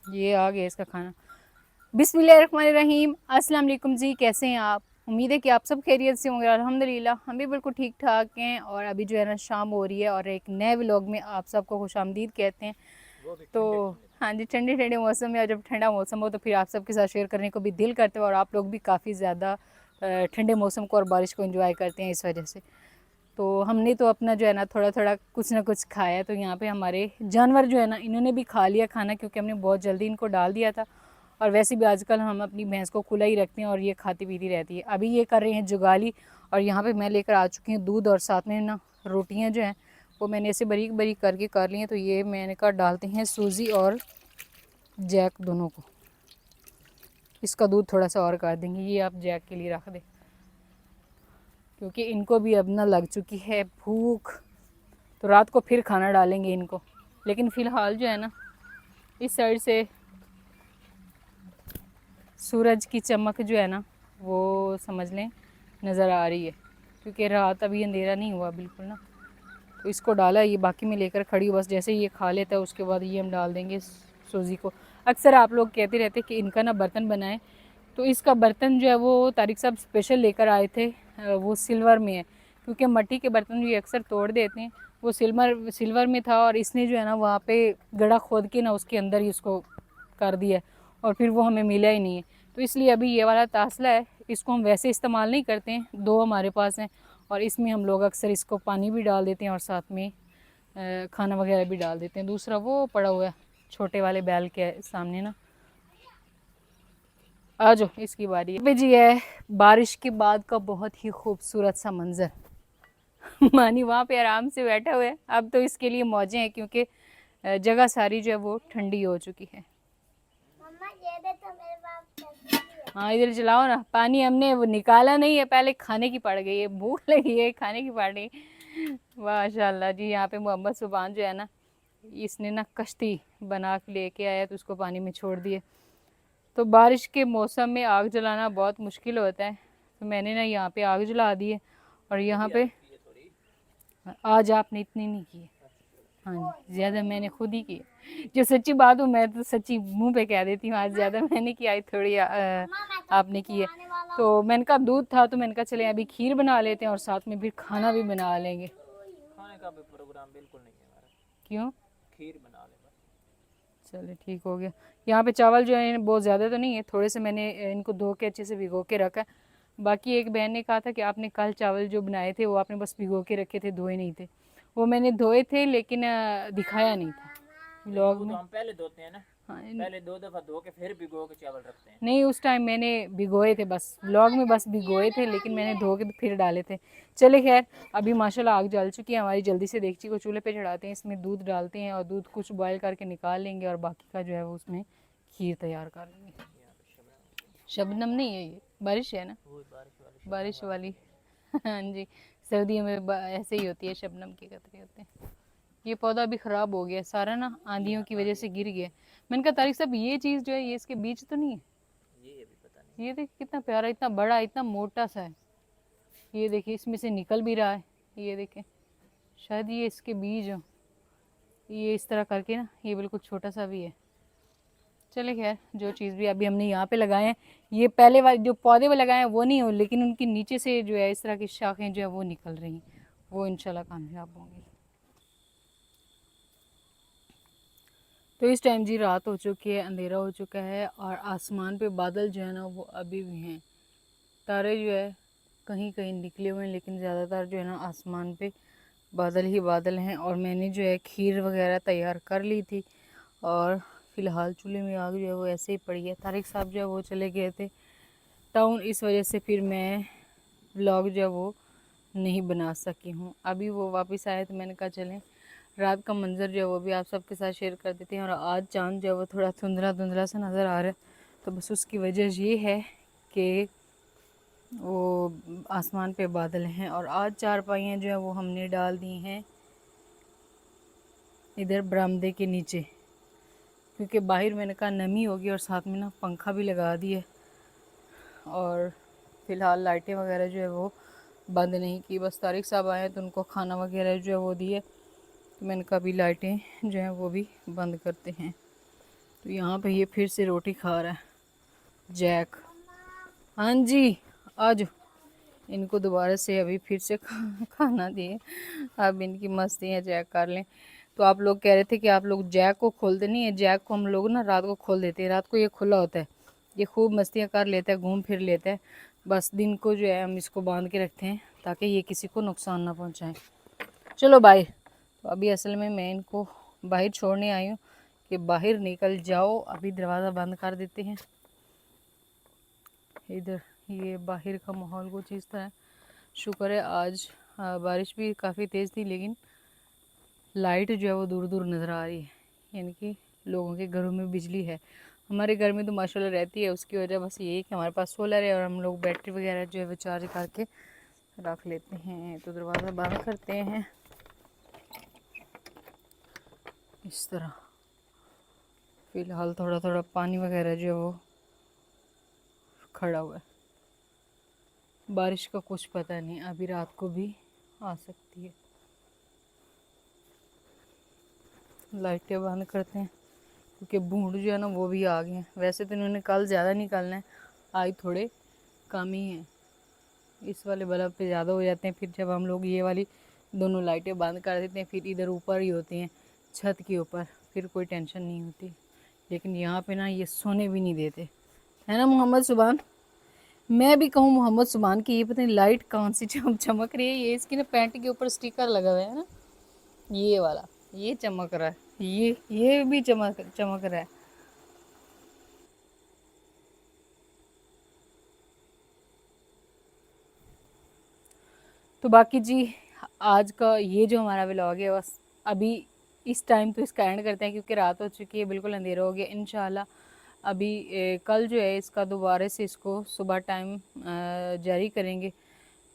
ये आ गया इसका खाना। बिस्मिल्लाहिर्रहमानिर्रहीम। अस्सलाम वालेकुम जी, कैसे हैं आप? उम्मीद है कि आप सब खैरियत से होंगे। अल्हम्दुलिल्लाह हम भी बिल्कुल ठीक ठाक हैं। और अभी जो है ना शाम हो रही है और एक नए व्लॉग में आप सबको खुशामदीद कहते हैं। तो हाँ जी, ठंडे ठंडे मौसम में, और जब ठंडा मौसम हो तो फिर आप सबके साथ शेयर करने को भी दिल करते हैं। और आप लोग भी काफ़ी ज़्यादा ठंडे मौसम को और बारिश को एंजॉय करते हैं इस वजह से। तो हमने तो अपना जो है ना थोड़ा थोड़ा कुछ ना कुछ खाया। तो यहाँ पे हमारे जानवर जो है ना इन्होंने भी खा लिया खाना, क्योंकि हमने बहुत जल्दी इनको डाल दिया था। और वैसे भी आजकल हम अपनी भैंस को खुला ही रखते हैं और ये खाती पीती रहती है। अभी ये कर रहे हैं जुगाली। और यहाँ पे मैं लेकर आ चुकी हूँ दूध, और साथ में ना रोटियाँ जो हैं वो मैंने ऐसे बारीक बारीक करके कर ली हैं। तो ये मैंने कहा डालते हैं सूजी और जैक दोनों को। इसका दूध थोड़ा सा और कर देंगे, ये आप जैक के लिए रख दें, क्योंकि इनको भी अब ना लग चुकी है भूख। तो रात को फिर खाना डालेंगे इनको। लेकिन फ़िलहाल जो है ना इस साइड से सूरज की चमक जो है ना वो समझ लें नज़र आ रही है, क्योंकि रात अभी अंधेरा नहीं हुआ बिल्कुल ना। तो इसको डाला, ये बाकी में लेकर खड़ी हूँ। बस जैसे ये खा लेता है उसके बाद ये हम डाल देंगे सूजी को। अक्सर आप लोग कहते रहते कि इनका ना बर्तन बनाएं, तो इसका बर्तन जो है वो तारिक साहब स्पेशल लेकर आए थे। वो सिल्वर में है, क्योंकि मिट्टी के बर्तन भी अक्सर तोड़ देते हैं। वो सिल्वर में था, और इसने जो है ना वहाँ पे गड्ढा खोद के ना उसके अंदर ही उसको कर दिया, और फिर वो हमें मिला ही नहीं है। तो इसलिए अभी ये वाला तासला है, इसको हम वैसे इस्तेमाल नहीं करते हैं। दो हमारे पास हैं, और इसमें हम लोग अक्सर इसको पानी भी डाल देते हैं और साथ में खाना वगैरह भी डाल देते हैं। दूसरा वो पड़ा हुआ है छोटे वाले बैल के सामने ना। आ जाओ, इसकी बारी है जी। है बारिश के बाद का बहुत ही खूबसूरत सा मंजर। मानी वहाँ पे आराम से बैठा हुआ है। अब तो इसके लिए मौजें हैं, क्योंकि जगह सारी जो है वो ठंडी हो चुकी है। मम्मा ये दे तो मेरे पास। हाँ इधर चलाओ ना। पानी हमने वो निकाला नहीं है, पहले खाने की पड़ गई है, भूख लगी है, खाने की पड़ गई। माशाल्लाह जी। यहाँ पे मोहम्मद सुभान जो है ना इसने ना कश्ती बना के लेके आया, तो उसको पानी में छोड़ दिए। तो बारिश के मौसम में आग जलाना बहुत मुश्किल होता है, तो मैंने ना यहाँ पे आग जला दी है। और यहाँ पे आज आपने इतनी नहीं की है। हाँ जी, ज़्यादा मैंने खुद ही की है। जो सच्ची बात हो, मैं तो सच्ची मुंह पे कह देती हूँ, आज ज़्यादा मैंने की, आई थोड़ी आपने की है। तो मैंने कहा दूध था, तो मैंने कहा चले अभी खीर बना लेते हैं और साथ में फिर खाना भी बना लेंगे। खाने का भी प्रोग्राम बिल्कुल नहीं है हमारा। क्यों? खीर बना ले बस। चले ठीक हो गया। यहाँ पे चावल जो है बहुत ज़्यादा तो नहीं है, थोड़े से मैंने इनको धो के अच्छे से भिगो के रखा है। बाकी एक बहन ने कहा था कि आपने कल चावल जो बनाए थे वो आपने बस भिगो के रखे थे, धोए नहीं थे। वो मैंने धोए थे, लेकिन दिखाया नहीं था नहीं व्लॉग वो तो में। हम पहले धोते हैं ना। हाँ पहले 2 दफ़ा धो के फिर भिगो के चावल रखते हैं। नहीं, उस टाइम मैंने भिगोए थे, बस व्लॉग में बस भिगोए थे, लेकिन मैंने धो के फिर डाले थे। चले खैर, अभी माशाल्लाह आग जल चुकी है हमारी। जल्दी से देगची को चूल्हे पे चढ़ाते हैं, इसमें दूध डालते हैं और दूध कुछ बॉयल करके निकाल लेंगे, और बाकी का जो है वो उसमें खीर तैयार कर लेंगे। यहाँ पे शबनम नहीं है, ये बारिश है ना, वो बारिश वाली शबनम बारिश आ वाली। गई है। हाँ जी, सर्दियों में ऐसे ही होती है, शबनम के कतरे होते हैं। ये पौधा भी ख़राब हो गया सारा ना, आंधियों की वजह से गिर गया। मैंने कहा तारिक साहब ये चीज़ जो है ये इसके बीज तो नहीं है? ये अभी पता नहीं। ये देखिए कितना प्यारा, इतना बड़ा, इतना मोटा सा है। ये देखिए इसमें से निकल भी रहा है। ये देखें, शायद ये इसके बीज हो। ये इस तरह करके ना ये बिल्कुल छोटा सा भी है। चले खैर, जो चीज़ भी अभी हमने यहाँ पे लगाए हैं, ये पहले वाले जो पौधे में लगाए हैं वो नहीं हो, लेकिन उनके नीचे से जो है इस तरह की शाखें जो है वो निकल रही हैं, वो इंशाल्लाह कामयाब होंगी। तो इस टाइम जी रात हो चुकी है, अंधेरा हो चुका है, और आसमान पे बादल जो है ना वो अभी भी हैं। तारे जो है कहीं कहीं निकले हुए हैं, लेकिन ज़्यादातर जो है ना आसमान पे बादल ही बादल हैं। और मैंने जो है खीर वगैरह तैयार कर ली थी, और फ़िलहाल चूल्हे में आग जो है वो ऐसे ही पड़ी है। तारिक साहब जो है वो चले गए थे टाउन, इस वजह से फिर मैं व्लॉग जो है वो नहीं बना सकी हूँ। अभी वो वापस आए तो मैंने कहा चलें रात का मंज़र जो है वो भी आप सबके साथ शेयर कर देते हैं। और आज चाँद जो है वो थोड़ा धुंधला धुंधला सा नज़र आ रहा है, तो बस उसकी वजह ये है कि वो आसमान पे बादल हैं। और आज चारपाइयाँ जो है वो हमने डाल दी हैं इधर बरामदे के नीचे, क्योंकि बाहर मैंने कहा नमी होगी, और साथ में ना पंखा भी लगा दिए। और फ़िलहाल लाइटें वगैरह जो है वो बंद नहीं की, बस तारिक साहब आए तो उनको खाना वगैरह जो है वो दिए, तो मैंने कहा अभी लाइटें जो हैं वो भी बंद करते हैं। तो यहाँ पे ये फिर से रोटी खा रहा है जैक। हाँ जी, आज इनको दोबारा से अभी फिर से खाना दिए। अब इनकी मस्तियाँ चेक कर लें। तो आप लोग कह रहे थे कि आप लोग जैक को खोलते नहीं है। जैक को हम लोग ना रात को खोल देते हैं। रात को ये खुला होता है, ये खूब मस्तियाँ कर लेता है, घूम फिर लेता है। बस दिन को जो है हम इसको बांध के रखते हैं ताकि ये किसी को नुकसान ना पहुँचाएँ। चलो बाहर। तो अभी असल में मैं इनको बाहर छोड़ने आई हूँ कि बाहर निकल जाओ। अभी दरवाज़ा बंद कर देते हैं। इधर ये बाहर का माहौल कुछ इस तरह है। शुक्र है आज बारिश भी काफ़ी तेज़ थी, लेकिन लाइट जो है वो दूर दूर नज़र आ रही है, यानी कि लोगों के घरों में बिजली है। हमारे घर में तो माशाल्लाह रहती है। उसकी वजह बस ये है कि हमारे पास सोलर है और हम लोग बैटरी वगैरह जो है वो चार्ज करके रख लेते हैं। तो दरवाज़ा बंद करते हैं इस तरह। फ़िलहाल थोड़ा थोड़ा पानी वगैरह जो है वो खड़ा हुआ है। बारिश का कुछ पता नहीं, अभी रात को भी आ सकती है। लाइटें बंद करते हैं क्योंकि बूढ़ जो है ना वो भी आ गए हैं। वैसे तो इन्होंने कल ज़्यादा निकालना है, आज थोड़े कम ही हैं। इस वाले बल्ब पे ज़्यादा हो जाते हैं। फिर जब हम लोग ये वाली दोनों लाइटें बंद कर देते हैं, फिर इधर ऊपर ही होती हैं छत के ऊपर, फिर कोई टेंशन नहीं होती। लेकिन यहाँ पे ना ये सोने भी नहीं देते, है ना मोहम्मद सुभान? मैं भी कहूँ मोहम्मद सुभान की ये पता नहीं लाइट कौन सी चमक रही है। ये इसकी ना पैंट के ऊपर स्टिकर लगा हुआ है ना, ये वाला, ये चमक रहा है। ये भी चमक चमक रहा है। तो बाकी जी, आज का ये जो हमारा व्लॉग है बस अभी इस टाइम तो इसका एंड करते हैं क्योंकि रात हो चुकी है, बिल्कुल अंधेरा हो गया। इंशाल्लाह अभी कल जो है इसका दोबारा से इसको सुबह टाइम जारी करेंगे,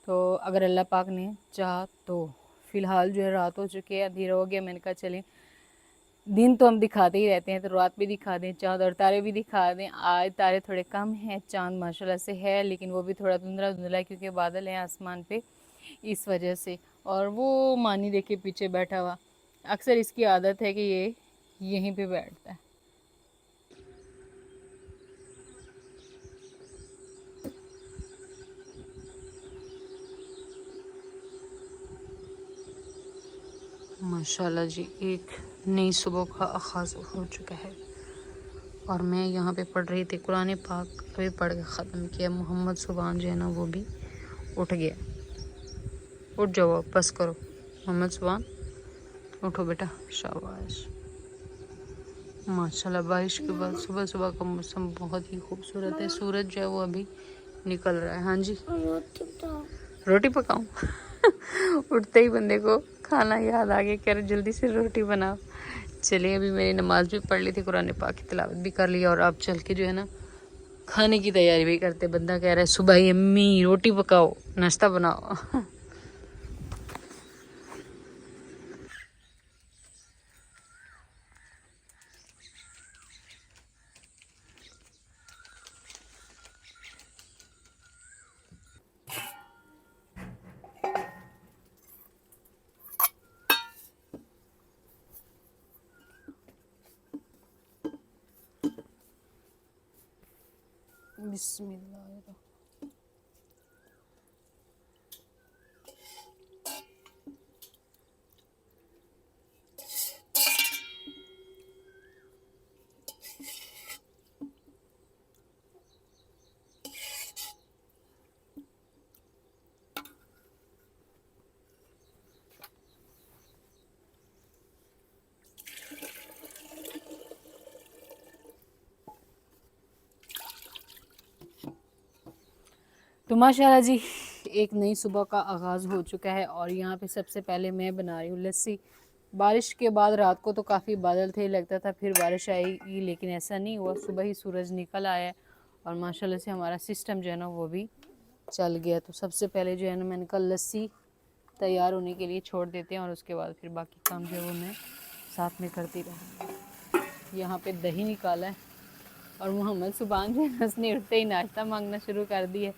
तो अगर अल्लाह पाक ने चाहा तो। फ़िलहाल जो है रात हो चुकी है, अंधेरा हो गया। मैंने कहा चलें, दिन तो हम दिखाते ही रहते हैं, तो रात भी दिखा दें, चाँद और तारे भी दिखा दें। आज तारे थोड़े कम हैं, चाँद माशाल्लाह से है, लेकिन वो भी थोड़ा धुंधला धुंधला है क्योंकि बादल हैं आसमान पे, इस वजह से। और वो मानी देखिए पीछे बैठा हुआ, अक्सर इसकी आदत है कि ये यहीं पे बैठता है। माशाल्लाह जी, एक नई सुबह का आगाज़ हो चुका है और मैं यहाँ पे पढ़ रही थी कुरान पाक, अभी पढ़ के ख़त्म किया। मोहम्मद सुभान जो है ना वो भी उठ गया। उठ जाओ, बस करो मोहम्मद सुभान, उठो बेटा, शाबाश। माशाल्लाह बारिश के बाद सुबह सुबह का मौसम बहुत ही खूबसूरत है। सूरज जो है वो अभी निकल रहा है। हाँ जी, रोटी पकाऊं? उठते ही बंदे को खाना याद आ गया, कह रहे जल्दी से रोटी बनाओ। चलिए, अभी मैंने नमाज भी पढ़ ली थी, कुरान पाक की तिलावत भी कर लिया और अब चल के जो है ना खाने की तैयारी भी करते। बंदा कह रहा है सुबह ही अम्मी रोटी पकाओ, नाश्ता बनाओ। बिस्मिल्लाह। तो माशाल्लाह जी, एक नई सुबह का आगाज़ हो चुका है और यहाँ पे सबसे पहले मैं बना रही हूँ लस्सी। बारिश के बाद रात को तो काफ़ी बादल थे, लगता था फिर बारिश आएगी, लेकिन ऐसा नहीं हुआ। सुबह ही सूरज निकल आया और माशाल्लाह से हमारा सिस्टम जो है ना वो भी चल गया। तो सबसे पहले जो है ना मैंने कहा लस्सी तैयार होने के लिए छोड़ देते हैं और उसके बाद फिर बाकी काम जो है वो मैं साथ में करती रहूँगी। यहाँ पे दही निकाला है और मोहम्मद सुभान जो है उसने उठते ही नाश्ता मांगना शुरू कर दिया।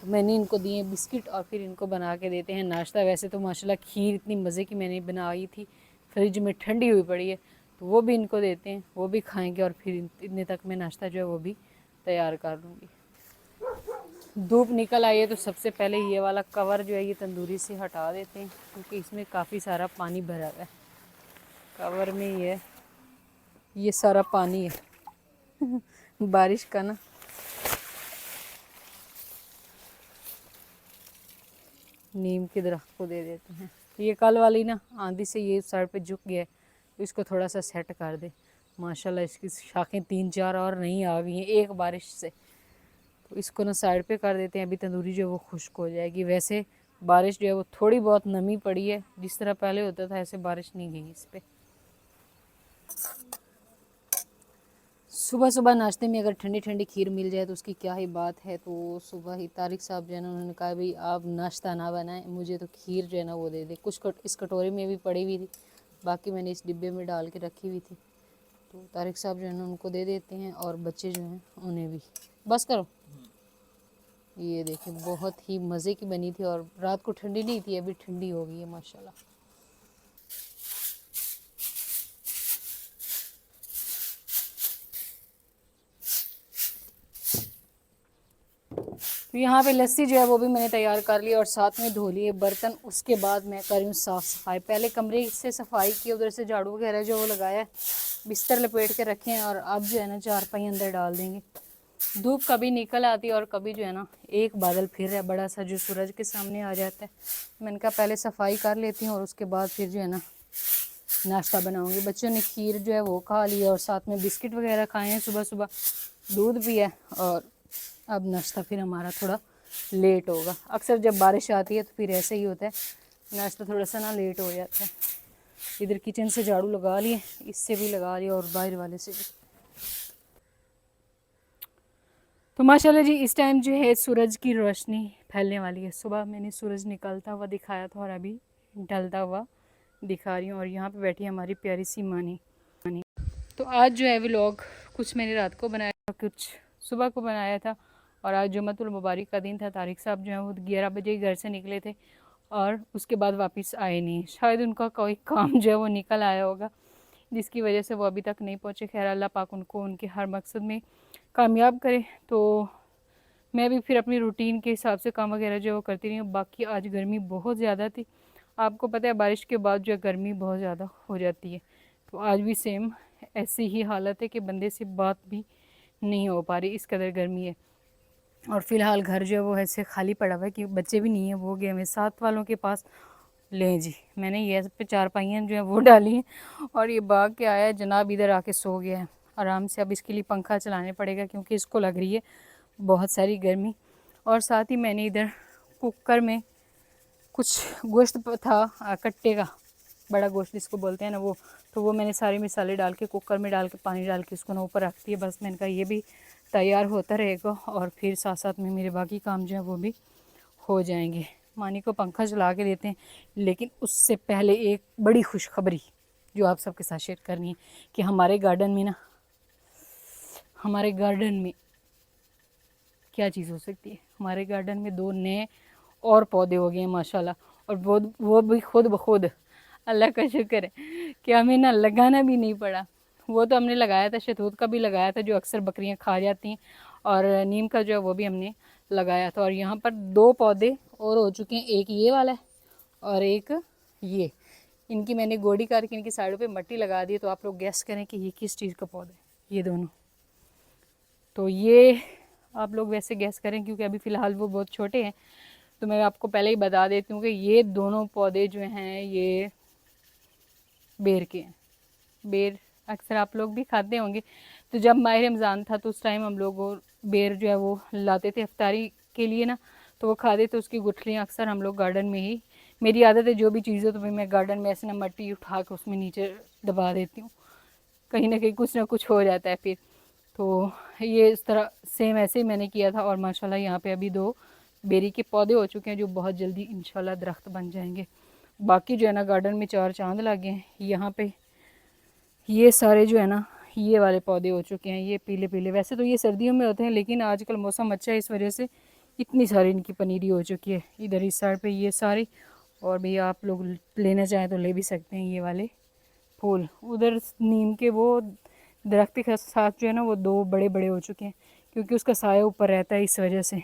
तो मैंने इनको दिए बिस्किट और फिर इनको बना के देते हैं नाश्ता। वैसे तो माशाल्लाह खीर इतनी मज़े की मैंने बनाई थी, फ्रिज में ठंडी हुई पड़ी है, तो वो भी इनको देते हैं, वो भी खाएंगे और फिर इतने तक मैं नाश्ता जो है वो भी तैयार कर लूँगी। धूप निकल आई है तो सबसे पहले ये वाला कवर जो है ये तंदूरी से हटा देते हैं, क्योंकि इसमें काफ़ी सारा पानी भरा हुआ है। कवर में ये सारा पानी है बारिश का ना। नीम के दरख्त को दे देते हैं। ये कल वाली ना आंधी से ये साइड पे झुक गया है, तो इसको थोड़ा सा सेट कर दे। माशाल्लाह इसकी शाखें 3-4 और नहीं आ गई हैं एक बारिश से, तो इसको ना साइड पे कर देते हैं। अभी तंदूरी जो है वो खुश्क हो जाएगी। वैसे बारिश जो है वो थोड़ी बहुत नमी पड़ी है, जिस तरह पहले होता था ऐसे बारिश नहीं गई इस पर। सुबह सुबह नाश्ते में अगर ठंडी ठंडी खीर मिल जाए तो उसकी क्या ही बात है। तो सुबह ही तारिक साहब जो है ना उन्होंने कहा भाई आप नाश्ता ना बनाएं, मुझे तो खीर जो है ना वो दे दे। कुछ इस कटोरी में भी पड़ी हुई थी, बाकी मैंने इस डिब्बे में डाल के रखी हुई थी। तो तारिक साहब जो है ना उनको दे देते हैं और बच्चे जो हैं उन्हें भी। बस करो। ये देखिए बहुत ही मज़े की बनी थी और रात को ठंडी नहीं थी, अभी ठंडी हो गई है माशाल्लाह। तो यहाँ पे लस्सी जो है वो भी मैंने तैयार कर ली और साथ में धो लिए बर्तन। उसके बाद मैं कर रही हूँ साफ़ सफाई। पहले कमरे से सफाई की, उधर से झाड़ू वगैरह जो वो लगाया है, बिस्तर लपेट के रखे हैं और अब जो है ना चारपाई अंदर डाल देंगे। धूप कभी निकल आती है और कभी जो है ना एक बादल फिर है बड़ा सा जो सूरज के सामने आ जाता है। मैंने कहा पहले सफाई कर लेती हूँ और उसके बाद फिर जो है ना नाश्ता बनाऊँगी। बच्चों ने खीर जो है वो खा ली और साथ में बिस्किट वगैरह खाए हैं, सुबह सुबह दूध भी है। और अब नाश्ता फिर हमारा थोड़ा लेट होगा। अक्सर जब बारिश आती है तो फिर ऐसे ही होता है, नाश्ता थोड़ा सा ना लेट हो जाता है। इधर किचन से झाड़ू लगा लिए, इससे भी लगा लिया और बाहर वाले से भी। तो माशाल्लाह जी इस टाइम जो है सूरज की रोशनी फैलने वाली है। सुबह मैंने सूरज निकलता हुआ दिखाया था और अभी ढलता हुआ दिखा रही हूँ। और यहाँ पे बैठी है हमारी प्यारी सी मानी। तो आज जो है व्लॉग कुछ मैंने रात को बनाया था, कुछ सुबह को बनाया था। और आज जुम्मतुल मुबारक का दिन था। तारिक साहब जो है वो 11 बजे घर से निकले थे और उसके बाद वापस आए नहीं। शायद उनका कोई काम जो है वो निकल आया होगा, जिसकी वजह से वो अभी तक नहीं पहुँचे। खैर अल्लाह पाक उनको उनके हर मकसद में कामयाब करे। तो मैं भी फिर अपनी रूटीन के हिसाब से काम वगैरह जो वो करती रही हूँ। बाकी आज गर्मी बहुत ज़्यादा थी, आपको पता है बारिश के बाद जो है गर्मी बहुत ज़्यादा हो जाती है। तो आज भी सेम ऐसी ही हालत है कि बंदे से बात भी नहीं हो पा रही, इस कदर गर्मी है। और फ़िलहाल घर जो है वो ऐसे खाली पड़ा हुआ है कि बच्चे भी नहीं है, वो गए हमें साथ वालों के पास। लें जी मैंने ये पे चारपाइयाँ जो है वो डाली हैं और ये भाग के आया है। जनाब इधर आके सो गया है आराम से। अब इसके लिए पंखा चलाने पड़ेगा क्योंकि इसको लग रही है बहुत सारी गर्मी। और साथ ही मैंने इधर कुकर में कुछ गोश्त था कट्टे का, बड़ा गोश्त जिसको बोलते हैं ना वो, तो वो मैंने सारे मसाले डाल के कुकर में डाल के पानी डाल के उसको ना ऊपर रख दिया। बस मैंने कहा ये भी तैयार होता रहेगा और फिर साथ साथ में मेरे बाकी काम जो है वो भी हो जाएंगे। मानी को पंखा चला के देते हैं, लेकिन उससे पहले एक बड़ी खुशखबरी जो आप सबके साथ शेयर करनी है कि हमारे गार्डन में क्या चीज़ हो सकती है। हमारे गार्डन में 2 नए और पौधे हो गए हैं माशाल्लाह। और वो भी खुद ब खुद, अल्लाह का शुक्र है कि हमें ना लगाना भी नहीं पड़ा। वो तो हमने लगाया था, शहतूत का भी लगाया था जो अक्सर बकरियां खा जाती हैं, और नीम का जो है वो भी हमने लगाया था। और यहाँ पर 2 पौधे और हो चुके हैं, एक ये वाला है और एक ये। इनकी मैंने गोडी करके इनकी साइडों पे मट्टी लगा दी। तो आप लोग गैस करें कि ये किस चीज़ का पौधा है, ये दोनों। तो ये आप लोग वैसे गैस करें क्योंकि अभी फ़िलहाल वो बहुत छोटे हैं। तो मैं आपको पहले ही बता देती हूँ कि ये दोनों पौधे जो हैं ये बेर के हैं। बेर अक्सर आप लोग भी खाते होंगे। तो जब माह रमज़ान था तो उस टाइम हम लोग बेर जो है वो लाते थे इफ्तारी के लिए ना, तो वो खाते थे। उसकी गुठलियाँ अक्सर हम लोग गार्डन में ही, मेरी आदत है जो भी चीज़ हो तो फिर मैं गार्डन में ऐसे ना मट्टी उठा के उसमें नीचे दबा देती हूँ, कहीं ना कहीं कुछ ना कुछ हो जाता है फिर। तो ये इस तरह सेम ऐसे ही मैंने किया था। और माशाल्लाह यहाँ पे अभी 2 बेरी के पौधे हो चुके हैं जो बहुत जल्दी इंशाल्लाह दरख्त बन जाएंगे। बाकी जो है ना गार्डन में 4 चांद लगे हैं। यहाँ पे ये सारे जो है ना ये वाले पौधे हो चुके हैं, ये पीले पीले। वैसे तो ये सर्दियों में होते हैं लेकिन आजकल मौसम अच्छा है इस वजह से इतनी सारी इनकी पनीरी हो चुकी है। इधर इस साइड पे ये सारी, और भी आप लोग लेना चाहें तो ले भी सकते हैं ये वाले फूल। उधर नीम के वो दरख्त के साथ जो है ना वो 2 बड़े बड़े हो चुके हैं क्योंकि उसका साया ऊपर रहता है इस वजह से।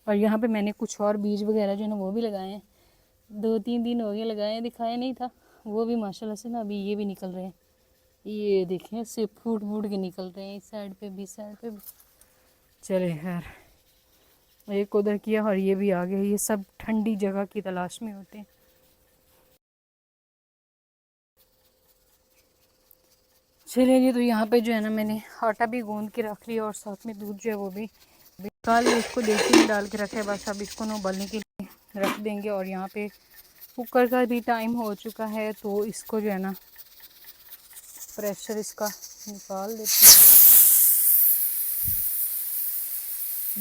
और यहाँ पे मैंने कुछ और बीज वगैरह जो है ना वो भी लगाए हैं, 2-3 दिन हो गए लगाए हैं, दिखाया नहीं था। वो भी माशाल्लाह से ना अभी ये भी निकल रहे हैं, ये देखें सिर्फ फूट फूट के निकल रहे हैं, इस साइड पे भी, इस साइड पे भी। चले खैर, एक उधर किया और ये भी आ गया। ये सब ठंडी जगह की तलाश में होते हैं। चलिए, तो यहाँ पे जो है ना मैंने आटा भी गूंद के रख लिया और साथ में दूध जो है वो भी निकाल इसको देसी में डाल के रखा है। बस अब इसको ना उबलने के लिए रख देंगे। और यहाँ पे कुकर का भी टाइम हो चुका है तो इसको जो है ना प्रेशर इसका निकाल देते हैं।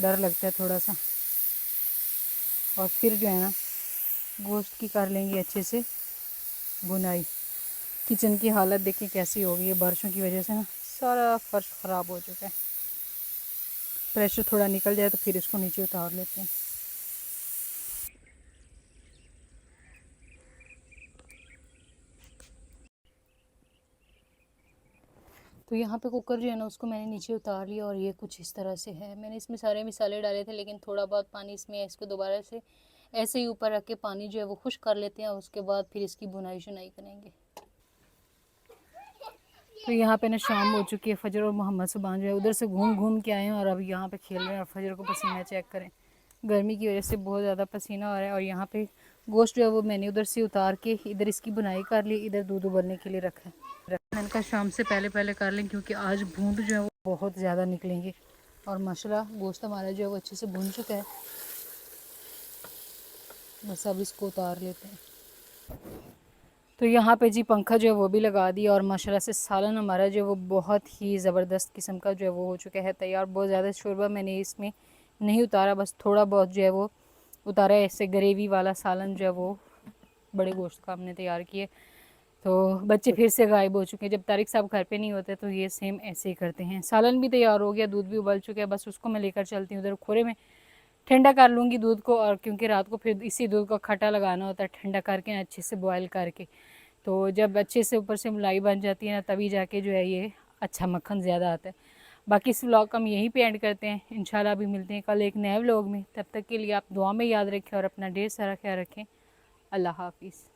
डर लगता है थोड़ा सा। और फिर जो है ना गोश्त की कर लेंगे अच्छे से बुनाई। किचन की हालत देखिए कैसी हो गई है, बारिशों की वजह से ना सारा फर्श ख़राब हो चुका है। प्रेशर थोड़ा निकल जाए तो फिर इसको नीचे उतार लेते हैं। तो यहाँ पे कुकर जो है ना उसको मैंने नीचे उतार लिया और ये कुछ इस तरह से है। मैंने इसमें सारे मसाले डाले थे लेकिन थोड़ा बहुत पानी इसमें है, इसको दोबारा से ऐसे ही ऊपर रख के पानी जो है वो खुश कर लेते हैं और उसके बाद फिर इसकी बुनाई शुनाई करेंगे। तो यहाँ पे ना शाम हो चुकी है, फजर और मोहम्मद सुबहान जो है उधर से घूम घूम के आए हैं और अभी यहाँ पे खेल रहे हैं। और फजर को पसीना चेक करें, गर्मी की वजह से बहुत ज़्यादा पसीना आ रहा है। और यहाँ पे गोश्त जो है वो मैंने उधर से उतार के इधर इसकी बुनाई कर ली, इधर दूध उबलने के लिए रखा है। मैंने कहा शाम से पहले पहले कर लें क्योंकि आज भूंड जो है वो बहुत ज़्यादा निकलेंगे। और माशाल्लाह गोश्त हमारा जो है वो अच्छे से भून चुका है। बस अब इसको उतार लेते हैं। तो यहाँ पे जी पंखा जो है वो भी लगा दिया और माशाल्लाह से सालन हमारा जो है वो बहुत ही ज़बरदस्त किस्म का जो है वो हो चुका है तैयार। बहुत ज़्यादा शोरबा मैंने इसमें नहीं उतारा, बस थोड़ा बहुत जो है वो उतारा है। ऐसे ग्रेवी वाला सालन जो है वो बड़े गोश्त का हमने तैयार किए। तो बच्चे फिर से गायब हो चुके हैं। जब तारिक साहब घर पे नहीं होते तो ये सेम ऐसे ही करते हैं। सालन भी तैयार हो गया, दूध भी उबल चुका है, बस उसको मैं लेकर चलती हूँ उधर खोरे में, ठंडा कर लूँगी दूध को। और क्योंकि रात को फिर इसी दूध को खट्टा लगाना होता है, ठंडा करके अच्छे से बॉयल करके। तो जब अच्छे से ऊपर से मलाई बन जाती है ना तभी जाके जो है ये अच्छा मक्खन ज़्यादा आता है। बाकी इस व्लॉग का हम यहीं पे एंड करते हैं। इंशाल्लाह भी मिलते हैं कल एक नए व्लॉग में। तब तक के लिए आप दुआ में याद रखें और अपना ढेर सारा ख्याल रखें। अल्लाह हाफिज़।